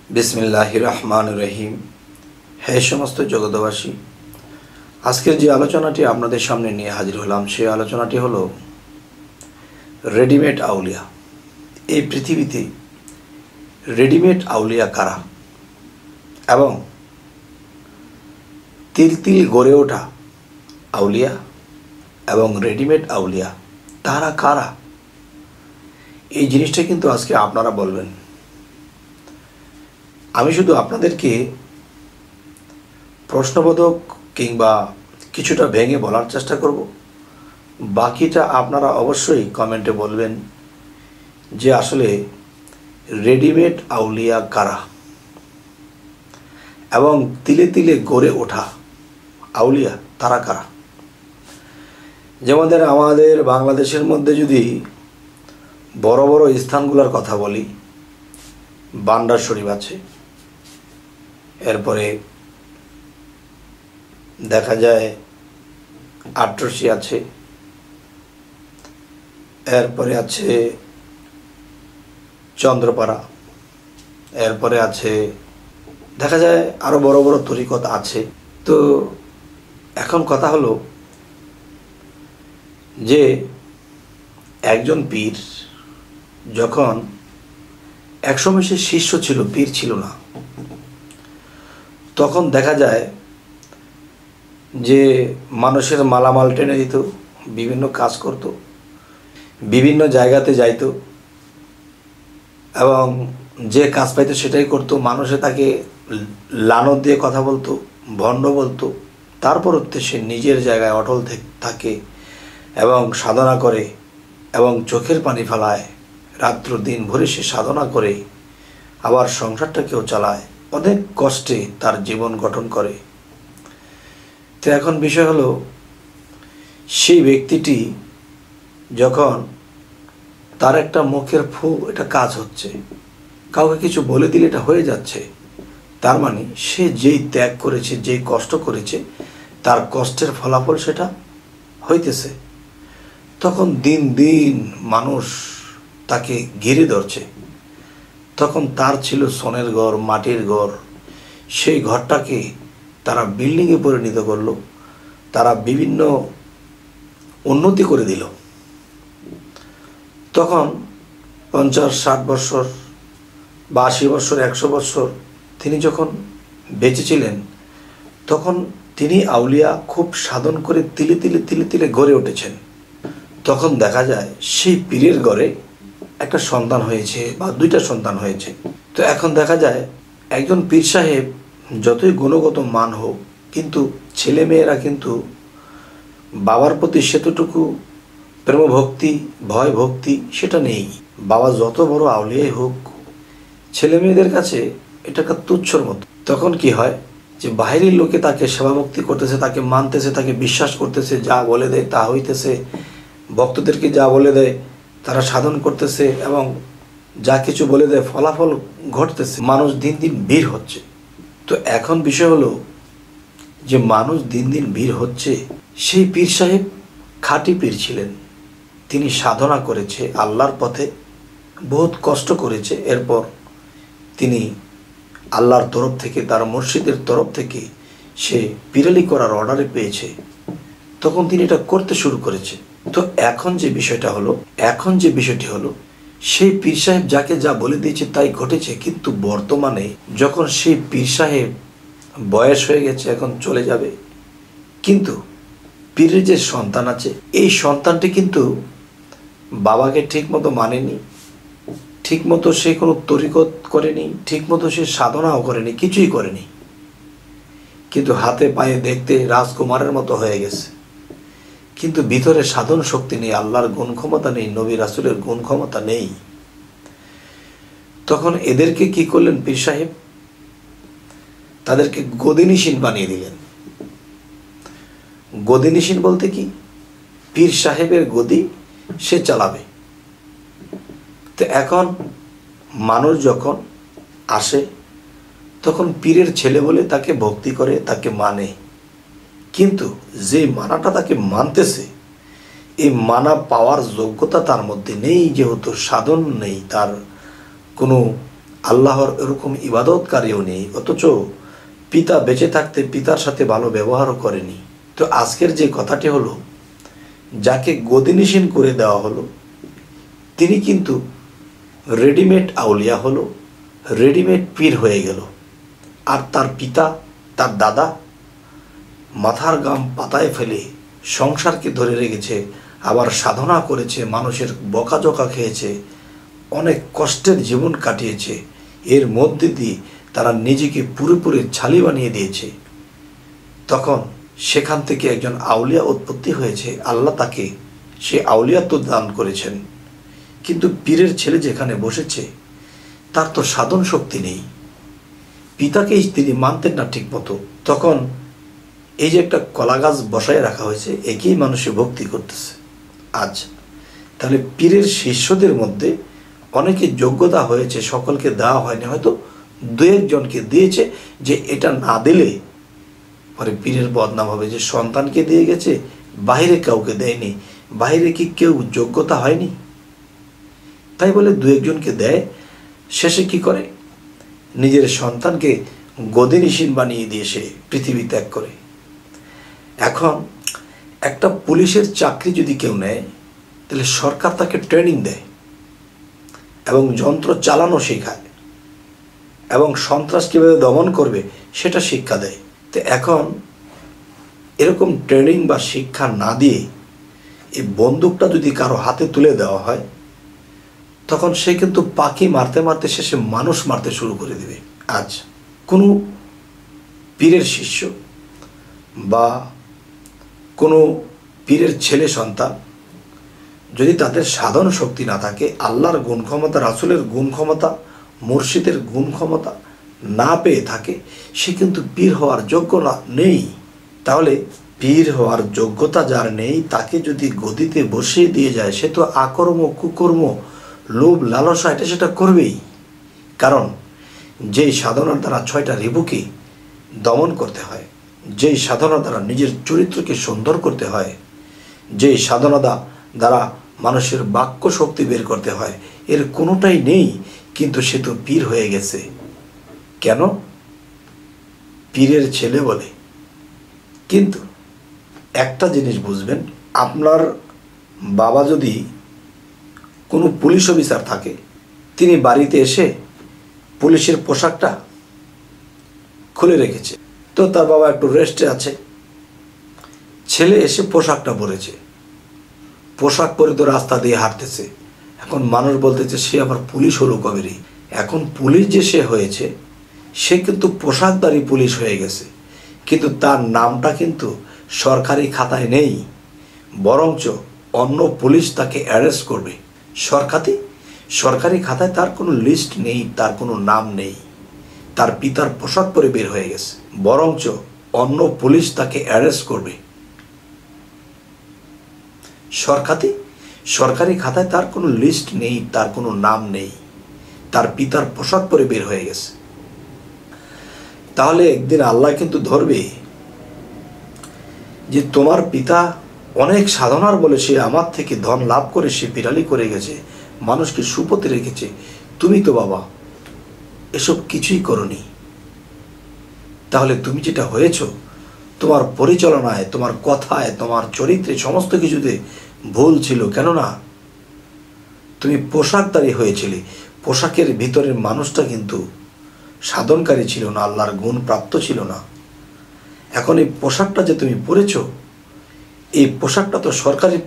বিসমিল্লাহির রহমানির রহিম। হে সমস্ত জগতবাসী, আজকের যে আলোচনাটি আপনাদের সামনে নিয়ে হাজির হলাম সেই আলোচনাটি হলো রেডিমেড আউলিয়া। এই পৃথিবীতে রেডিমেড আউলিয়া কারা এবং তিল তিল গড়ে ওঠা আউলিয়া এবং রেডিমেড আউলিয়া তারা কারা, এই জিনিসটা কিন্তু আজকে আপনারা বলবেন। আমি শুধু আপনাদেরকে প্রশ্নবোধক কিংবা কিছুটা ভেঙে বলার চেষ্টা করব, বাকিটা আপনারা অবশ্যই কমেন্টে বলবেন যে আসলে রেডিমেড আউলিয়া কারা এবং তিলে তিলে গড়ে ওঠা আউলিয়া তারা কারা। যেমন আমাদের বাংলাদেশের মধ্যে যদি বড় বড় স্থানগুলোর কথা বলি, বান্ডার শরীফ আছে, এরপরে দেখা যায় আটরশি আছে, এরপরে আছে চন্দ্রপাড়া, এরপরে আছে দেখা যায় আরো বড় বড় তরিকত আছে। তো এখন কথা হলো যে একজন পীর যখন একসময় সে শিষ্য ছিল, পীর ছিল না, তখন দেখা যায় যে মানুষের মালামাল টেনে দিত, বিভিন্ন কাজ করত, বিভিন্ন জায়গাতে যাইত এবং যে কাজ পাইতো সেটাই করত। মানুষে তাকে লানত দিয়ে কথা বলতো, ভণ্ড বলতো, তারপর সে নিজের জায়গায় অটল থাকে এবং সাধনা করে এবং চোখের পানি ফেলায়, রাত্র দিন ভরে সে সাধনা করে আবার সংসারটাকেও চালায়, অনেক কষ্টে তার জীবন গঠন করে। তো এখন বিষয় হলো সেই ব্যক্তিটি যখন তার একটা মুখের এটা কাজ হচ্ছে, কাউকে কিছু বলে দিলে এটা হয়ে যাচ্ছে, তার মানে সে যেই ত্যাগ করেছে, যেই কষ্ট করেছে, তার কষ্টের ফলাফল সেটা হইতেছে। তখন দিন দিন মানুষ তাকে ঘিরে ধরছে। তখন তার ছিল সোনের ঘর, মাটির ঘর, সেই ঘরটাকে তারা বিল্ডিংয়ে পরিণত করলো, তারা বিভিন্ন উন্নতি করে দিল। তখন 50-60 বছর বা 80 বছর, 100 বছর তিনি যখন বেঁচে ছিলেন, তখন তিনি আউলিয়া খুব সাধন করে তিলে তিলে তিলে তিলে গড়ে উঠেছেন। তখন দেখা যায় সেই পীরের ঘরে একটা সন্তান হয়েছে বা 2টা সন্তান হয়েছে। তো এখন দেখা যায় একজন পীর সাহেব যতই গুণগত মান হোক, কিন্তু ছেলে মেয়েরা কিন্তু বাবার প্রতি সেতটুকু প্রেম ভক্তি, ভয় ভক্তি সেটা নেই। বাবা যত বড় আউলিয়াই হোক, ছেলে মেয়েদের কাছে এটা একটা তুচ্ছর মতো। তখন কি হয় যে বাইরের লোকে তাকে সেবা ভক্তি করতেছে, তাকে মানতেছে, তাকে বিশ্বাস করতেছে, যা বলে দেয় তা হইতেছে, ভক্তদেরকে যা বলে দেয় তারা সাধন করতেছে এবং যা কিছু বলে দেয় ফলাফল ঘটতেছে। মানুষ দিন দিন ভিড় হচ্ছে। তো এখন বিষয় হলো যে মানুষ দিন দিন ভিড় হচ্ছে, সেই পীর সাহেব খাঁটি পীর ছিলেন, তিনি সাধনা করেছে আল্লাহর পথে, বহুত কষ্ট করেছে, এরপর তিনি আল্লাহর তরফ থেকে, তার মুর্শিদের তরফ থেকে সে পীরালি করার অর্ডারে পেয়েছে, তখন তিনি এটা করতে শুরু করেছে। তো এখন যে বিষয়টি হলো সেই পীর সাহেব যাকে যা বলে দিয়েছে তাই ঘটেছে। কিন্তু বর্তমানে যখন সেই পীর সাহেব বয়স হয়ে গেছে, এখন চলে যাবে, কিন্তু পীরের যে সন্তান আছে, এই সন্তানটি কিন্তু বাবাকে ঠিক মতো মানেনি, ঠিক মতো সে কোনো তরিকত করেনি, ঠিক মতো সে সাধনাও করেনি, কিছুই করেনি, কিন্তু হাতে পায়ে দেখতে রাজকুমারের মতো হয়ে গেছে, কিন্তু ভিতরে সাধন শক্তি নেই, আল্লাহর গুণ ক্ষমতা নেই, নবী রাসূলের গুণ ক্ষমতা নেই। তখন এদেরকে কি করলেন পীর সাহেব? তাদেরকে গদিনিশীন বানিয়ে দিলেন। গদিনিশীন বলতে কি? পীর সাহেবের গদি সে চালাবে। তো এখন মানুষ যখন আসে, তখন পীরের ছেলে বলে তাকে ভক্তি করে, তাকে মানে, কিন্তু যে মানাটা তাকে মানতেছে, এই মানা পাওয়ার যোগ্যতা তার মধ্যে নেই, যেহেতু সাধন নেই, তার কোনো আল্লাহর এরকম ইবাদতকারীও নেই, অথচ পিতা বেঁচে থাকতে পিতার সাথে ভালো ব্যবহারও করেনি। তো আজকের যে কথাটি হলো, যাকে গদিনিশীন করে দেওয়া হলো তিনি কিন্তু রেডিমেড আউলিয়া হলো, রেডিমেড পীর হয়ে গেল। আর তার পিতা, তার দাদা মাথার গাম পাতায় ফেলে সংসারকে ধরে রেখেছে, আবার সাধনা করেছে, মানুষের বকাঝকা খেয়েছে, অনেক কষ্টের জীবন কাটিয়েছে। এর মধ্যে দিয়ে তারা নিজেকে পুরোপুরি ছালি বানিয়ে দিয়েছে। তখন সেখান থেকে একজন আউলিয়া উৎপত্তি হয়েছে, আল্লাহ তাকে সে আউলিয়াত্ব দান করেছেন। কিন্তু পীরের ছেলে যেখানে বসেছে তার তো সাধন শক্তি নেই, পিতাকেই তিনি মানতেন না ঠিক মতো। তখন এই যে একটা কলা গাছ বসায় রাখা হয়েছে, একেই মানুষে ভক্তি করতেছে আজ। তাহলে পীরের শিষ্যদের মধ্যে অনেকে যোগ্যতা হয়েছে, সকলকে দেওয়া হয়নি, হয়তো দু একজনকে দিয়েছে, যে এটা না দিলে পরে পীরের বদনাম হবে, যে সন্তানকে দিয়ে গেছে, বাইরে কাউকে দেয়নি। বাইরে কি কেউ যোগ্যতা হয়নি? তাই বলে দু একজনকে দেয়, শেষে কি করে? নিজের সন্তানকে গদিনিশীন বানিয়ে দিয়ে সে পৃথিবী ত্যাগ করে। এখন একটা পুলিশের চাকরি যদি কেউ নেয়, তাহলে সরকার তাকে ট্রেনিং দেয় এবং যন্ত্র চালানো শেখায় এবং সন্ত্রাস কীভাবে দমন করবে সেটা শিক্ষা দেয়। তো এখন এরকম ট্রেনিং বা শিক্ষা না দিয়ে এই বন্দুকটা যদি কারো হাতে তুলে দেওয়া হয়, তখন সে কিন্তু পাখি মারতে মারতে শেষে মানুষ মারতে শুরু করে দেবে। আজ কোনো পীরের শিষ্য বা কোনো পীরের ছেলে সন্তান যদি তাদের সাধন শক্তি না থাকে, আল্লাহর গুণ ক্ষমতা, রাসূলের গুণ ক্ষমতা, মুর্শিদের গুণ ক্ষমতা না পেয়ে থাকে, সে কিন্তু পীর হওয়ার যোগ্য নেই। তাহলে পীর হওয়ার যোগ্যতা যার নেই, তাকে যদি গদিতে বসিয়ে দিয়ে যায়, সে তো আকর্ম, কুকর্ম, লোভ, লালসা এটা সেটা করবেই। কারণ যেই সাধনার দ্বারা 6টা রিপুকে দমন করতে হয়, যেই সাধনার দ্বারা নিজের চরিত্রকে সুন্দর করতে হয়, যেই সাধনা দ্বারা মানুষের বাক্য শক্তি বের করতে হয়, এর কোনোটাই নেই, কিন্তু সে তো পীর হয়ে গেছে। কেন? পীরের ছেলে বলে। কিন্তু একটা জিনিস বুঝবেন, আপনার বাবা যদি কোনো পুলিশ অফিসার থাকে, তিনি বাড়িতে এসে পুলিশের পোশাকটা খুলে রেখেছে, তো তার বাবা একটু রেস্টে আছে, ছেলে এসে পোশাকটা পরেছে, পোশাক পরে তো রাস্তা দিয়ে হাঁটতেছে। এখন মানুষ বলতেছে সে আবার পুলিশ হলো কবেরই। এখন পুলিশ যে সে হয়েছে, সে কিন্তু পোশাকধারী পুলিশ হয়ে গেছে, কিন্তু তার নামটা কিন্তু সরকারি খাতায় নেই, বরঞ্চ অন্য পুলিশ তাকে অ্যারেস্ট করবে। সরকারি খাতায় তার কোনো লিস্ট নেই, তার কোনো নাম নেই, তার পিতার পোশাক পরে বের হয়ে গেছে, বরঞ্চ অন্য পুলিশ তাকে অ্যারেস্ট করবে। সরকারি খাতায় তার কোনো লিস্ট নেই, তার কোনো নাম নেই, তার পিতার পোশাক পরে বের হয়ে গেছে। তাহলে একদিন আল্লাহ কিন্তু ধরবে যে তোমার পিতা অনেক সাধনার বলে সে আমার থেকে ধন লাভ করে সে পিরালি করে গেছে, মানুষকে সুপথে রেখেছে, তুমি তো বাবা এসব কিছুই করনি। তাহলে তুমি যেটা হয়েছ, তোমার পরিচালনায়, তোমার কথায়, তোমার চরিত্রে, সমস্ত কিছুতে ভুল ছিল। কেননা তুমি পোশাকধারী হয়েছিলে, পোশাকের ভিতরের মানুষটা কিন্তু সাধনকারী ছিল না, আল্লাহর গুণ প্রাপ্ত ছিল না। এখন এই পোশাকটা যে তুমি পরেছ, এই পোশাকটা তো সরকারি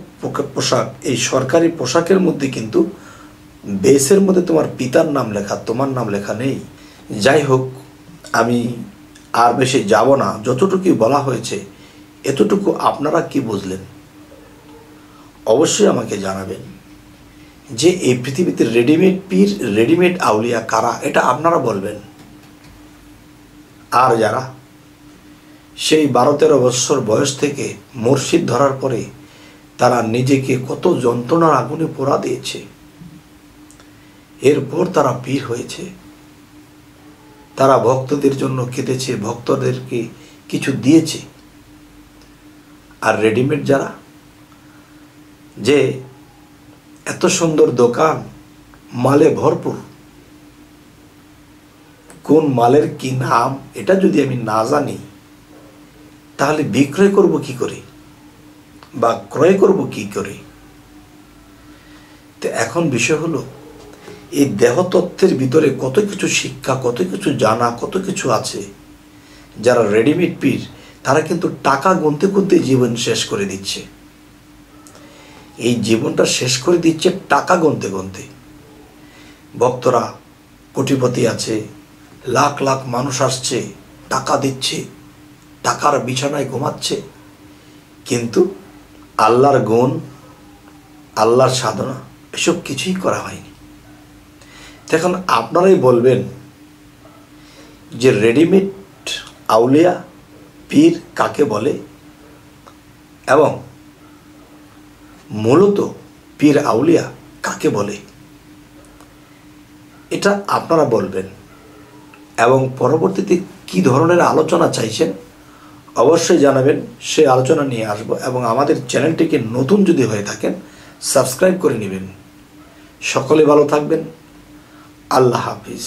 পোশাক। এই সরকারি পোশাকের মধ্যে কিন্তু বেসের মধ্যে তোমার পিতার নাম লেখা, তোমার নাম লেখা নেই। যাই হোক, আমি আর বেশি যাব না, যতটুকু বলা হয়েছে এতটুকু আপনারা কি বুঝলেন অবশ্যই আমাকে জানাবেন। যে এই পৃথিবীতে রেডিমেড পীর, রেডিমেড আউলিয়া কারা, এটা আপনারা বলবেন। আর যারা সেই 12-13 বছর বয়স থেকে মুর্শিদ ধরার পরে তারা নিজেকে কত যন্ত্রণার আগুনে পোড়া দিয়েছে, এরপর তারা পীর হয়েছে, তারা ভক্তদের জন্য কেঁদেছে, ভক্তদেরকে কিছু দিয়েছে। আর রেডিমেড যারা, যে এত সুন্দর দোকান, মালে ভরপুর, কোন মালের কি নাম এটা যদি আমি না জানি, তাহলে বিক্রয় করব কি করে বা ক্রয় করব কি করে? তো এখন বিষয় হলো, এই দেহতত্ত্বের ভিতরে কত কিছু শিক্ষা, কত কিছু জানা, কত কিছু আছে। যারা রেডিমেড পীর তারা কিন্তু টাকা গুনতে গুনতে জীবন শেষ করে দিচ্ছে। এই জীবনটা শেষ করে দিচ্ছে টাকা গুনতে গুনতে। ভক্তরা কোটিপতি আছে, লাখ লাখ মানুষ আসছে, টাকা দিচ্ছে, টাকার বিছানায় ঘুমাচ্ছে, কিন্তু আল্লাহর গুণ, আল্লাহর সাধনা এসব কিছুই করা হয়নি। এখন আপনারাই বলবেন যে রেডিমেড আউলিয়া পীর কাকে বলে এবং মূলত পীর আউলিয়া কাকে বলে, এটা আপনারা বলবেন। এবং পরবর্তীতে কি ধরনের আলোচনা চাইছেন অবশ্যই জানাবেন, সেই আলোচনা নিয়ে আসবো। এবং আমাদের চ্যানেলটিকে নতুন যদি হয়ে থাকেন সাবস্ক্রাইব করে নেবেন। সকলে ভালো থাকবেন। আল্লাহ হাফিজ।